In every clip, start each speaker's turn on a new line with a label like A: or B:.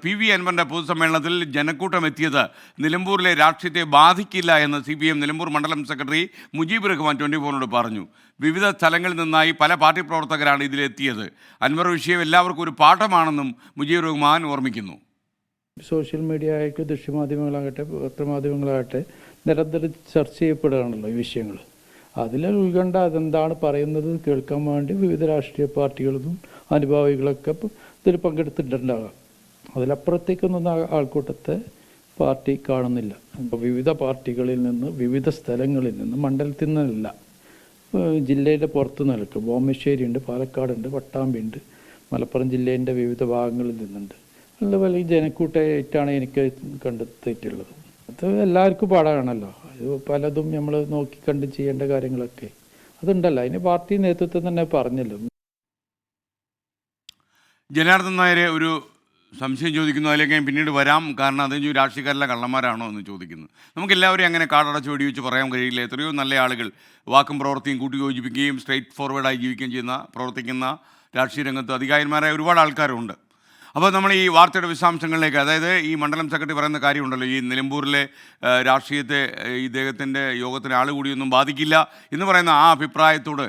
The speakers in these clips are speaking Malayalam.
A: പി.വി. അൻവറിന്റെ പൊതുസമ്മേളനത്തിൽ ജനക്കൂട്ടം എത്തിയത് നിലമ്പൂരിലെ രാഷ്ട്രീയത്തെ ബാധിക്കില്ല എന്ന് CPM നിലമ്പൂർ മണ്ഡലം സെക്രട്ടറി മുജീബ് റഹ്മാൻ 24 പറഞ്ഞു. വിവിധ സ്ഥലങ്ങളിൽ നിന്നായി പല പാർട്ടി പ്രവർത്തകരാണ് ഇതിലെത്തിയത്. അൻവർ വിഷയം എല്ലാവർക്കും ഒരു പാഠമാണെന്നും മുജീബ് റഹ്മാൻ ഓർമ്മിക്കുന്നു.
B: സോഷ്യൽ മീഡിയ ആയിട്ട് ദൃശ്യമാധ്യമങ്ങളാകട്ടെ പത്രമാധ്യമങ്ങളാകട്ടെ നിരന്തരം ചർച്ച ചെയ്യപ്പെടുകയാണല്ലോ ഈ വിഷയങ്ങൾ. അതിലെ ഉത്കണ്ഠ അതെന്താണ് പറയുന്നത് കേൾക്കാൻ വേണ്ടി വിവിധ രാഷ്ട്രീയ പാർട്ടികളും അനുഭാവികളൊക്കെ ഇതിൽ പങ്കെടുത്തിട്ടുണ്ടാകാം. അതിലപ്പുറത്തേക്കൊന്നും ആൾക്കൂട്ടത്തെ പാർട്ടി കാണുന്നില്ല. വിവിധ പാർട്ടികളിൽ നിന്ന് വിവിധ സ്ഥലങ്ങളിൽ നിന്ന് മണ്ഡലത്തിൽ നിന്നല്ല, ജില്ലയുടെ പുറത്തു നിൽക്കും. ബോമശ്ശേരിയുണ്ട്, പാലക്കാടുണ്ട്, പട്ടാമ്പിയുണ്ട്, മലപ്പുറം ജില്ലേൻ്റെ വിവിധ ഭാഗങ്ങളിൽ നിന്നുണ്ട്. നല്ല വലിയ ജനക്കൂട്ടമായിട്ടാണ് എനിക്ക് കണ്ടെത്തിയിട്ടുള്ളത്. അത് എല്ലാവർക്കും പാടാണല്ലോ. അത് പലതും നമ്മൾ നോക്കിക്കണ്ട് ചെയ്യേണ്ട കാര്യങ്ങളൊക്കെ അതുണ്ടല്ലോ. അതിന് പാർട്ടി നേതൃത്വം തന്നെ പറഞ്ഞല്ലോ.
A: ജനാർദ്ദൻ നായരെ ഒരു സംശയം ചോദിക്കുന്നു, അതിലേക്ക് ഞാൻ പിന്നീട് വരാം. കാരണം അതിന് രാഷ്ട്രീയക്കാരെല്ലാം കള്ളന്മാരാണോ എന്ന് ചോദിക്കുന്നു. നമുക്കെല്ലാവരും അങ്ങനെ കാടടച്ച് വെടിവെച്ച് പറയാൻ കഴിയില്ല. എത്രയോ നല്ല ആളുകൾ വാക്കും പ്രവൃത്തിയും കൂട്ടിയോജിപ്പിക്കുകയും സ്ട്രെയിറ്റ് ഫോർവേഡായി ജീവിക്കുകയും പ്രവർത്തിക്കുന്ന രാഷ്ട്രീയ രംഗത്ത് അധികാരിമാരായ ഒരുപാട് ആൾക്കാരുണ്ട്. അപ്പോൾ നമ്മൾ ഈ വാർത്തയുടെ വിശദാംശങ്ങളിലേക്ക്, അതായത് ഈ മണ്ഡലം സെക്രട്ടറി പറയുന്ന കാര്യമുണ്ടല്ലോ, ഈ നിലമ്പൂരിലെ രാഷ്ട്രീയത്തെ ഇദ്ദേഹത്തിൻ്റെ യോഗത്തിന് ആൾ കൂടിയൊന്നും ബാധിക്കില്ല എന്ന് പറയുന്ന ആ അഭിപ്രായത്തോട്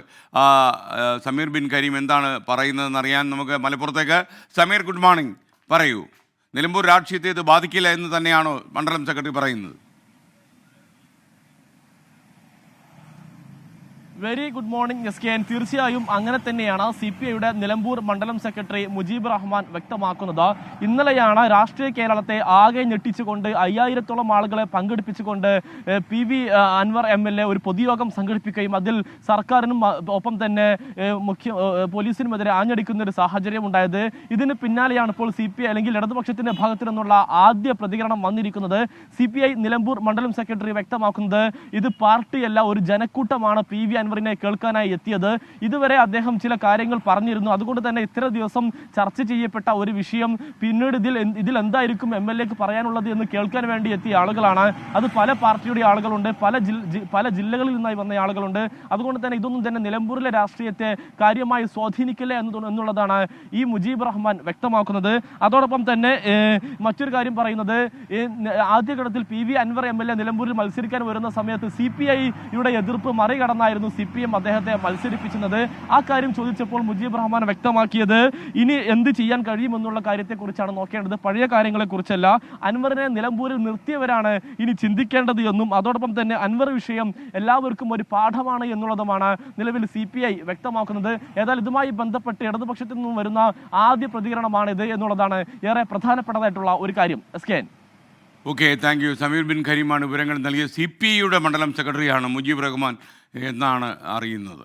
A: സമീർ ബിൻ കരീം എന്താണ് പറയുന്നതെന്ന് അറിയാൻ നമുക്ക് മലപ്പുറത്തേക്ക്. Sameer, good morning. പറയൂ, നിലമ്പൂർ രാഷ്ട്രീയത്തെ ഇത് ബാധിക്കില്ല എന്ന് തന്നെയാണോ മണ്ഡലം സെക്രട്ടറി പറയുന്നത്?
C: Very good morning SKN. തീർച്ചയായും അങ്ങനെ തന്നെയാണ് CPIയുടെ നിലമ്പൂർ മണ്ഡലം സെക്രട്ടറി മുജീബ് റഹ്മാൻ വ്യക്തമാക്കുന്നത്. ഇന്നലെയാണ് രാഷ്ട്രീയ കേരളത്തെ ആകെ ഞെട്ടിച്ചുകൊണ്ട് 5000-ഓളം ആളുകളെ പങ്കെടുപ്പിച്ചുകൊണ്ട് PV അൻവർ MLA ഒരു പൊതുയോഗം സംഘടിപ്പിക്കുകയും അതിൽ സർക്കാരിനും ഒപ്പം തന്നെ പോലീസിനുമെതിരെ ആഞ്ഞടിക്കുന്ന ഒരു സാഹചര്യം ഉണ്ടായത്. ഇതിന് പിന്നാലെയാണ് ഇപ്പോൾ CPI അല്ലെങ്കിൽ ഇടതുപക്ഷത്തിന്റെ ഭാഗത്തു നിന്നുള്ള ആദ്യ പ്രതികരണം വന്നിരിക്കുന്നത്. CPI നിലമ്പൂർ മണ്ഡലം സെക്രട്ടറി വ്യക്തമാക്കുന്നത് ഇത് പാർട്ടിയല്ല, ഒരു ജനക്കൂട്ടമാണ് PV അൻവറിനെ കേൾക്കാനായി എത്തിയത്. ഇതുവരെ അദ്ദേഹം ചില കാര്യങ്ങൾ പറഞ്ഞിരുന്നു. അതുകൊണ്ട് തന്നെ ഇത്ര ദിവസം ചർച്ച ചെയ്യപ്പെട്ട ഒരു വിഷയം പിന്നീട് ഇതിൽ എന്തായിരിക്കും MLAക്ക് പറയാനുള്ളത് എന്ന് കേൾക്കാൻ വേണ്ടി എത്തിയ ആളുകളാണ്. അത് പല പാർട്ടിയുടെ ആളുകളുണ്ട്, പല ജില്ലകളിൽ നിന്നായി വന്ന ആളുകളുണ്ട്. അതുകൊണ്ട് തന്നെ ഇതൊന്നും തന്നെ നിലമ്പൂരിലെ രാഷ്ട്രീയത്തെ കാര്യമായി സ്വാധീനിക്കില്ല എന്നുള്ളതാണ് ഈ മുജീബ് റഹ്മാൻ വ്യക്തമാക്കുന്നത്. അതോടൊപ്പം തന്നെ മറ്റൊരു കാര്യം പറയുന്നത്, ആദ്യഘട്ടത്തിൽ PV അൻവർ MLA നിലമ്പൂരിൽ മത്സരിക്കാൻ വരുന്ന സമയത്ത് CPIയുടെ എതിർപ്പ് മറികടന്നായിരുന്നു CPM അദ്ദേഹത്തെ മത്സരിപ്പിക്കുന്നത്. ആ കാര്യം ചോദിച്ചപ്പോൾ മുജീബ് റഹ്മാൻ വ്യക്തമാക്കിയത് ഇനി എന്ത് ചെയ്യാൻ കഴിയുമെന്നുള്ള കാര്യത്തെക്കുറിച്ചാണ് നോക്കേണ്ടത്, പഴയ കാര്യങ്ങളെക്കുറിച്ചല്ല. അൻവറിനെ നിലമ്പൂരിൽ നിർത്തിയവരാണ് ഇനി ചിന്തിക്കേണ്ടത് എന്നും അതോടൊപ്പം തന്നെ അൻവർ വിഷയം എല്ലാവർക്കും ഒരു പാഠമാണ് എന്നുള്ളതുമാണ് നിലവിൽ CPI വ്യക്തമാക്കുന്നത്. ഏതായാലും ഇതുമായി ബന്ധപ്പെട്ട് ഇടതുപക്ഷത്തു നിന്നും വരുന്ന ആദ്യ പ്രതികരണമാണിത് എന്നുള്ളതാണ് ഏറെ പ്രധാനപ്പെട്ടതായിട്ടുള്ള ഒരു കാര്യം. SKN.
A: Okay, thank you. Sameer Bin കരീമാണ് വിവരങ്ങൾ നൽകിയത്. CPIയുടെ മണ്ഡലം സെക്രട്ടറിയാണ് മുജീബ് റഹ്മാൻ എന്നാണ് അറിയുന്നത്.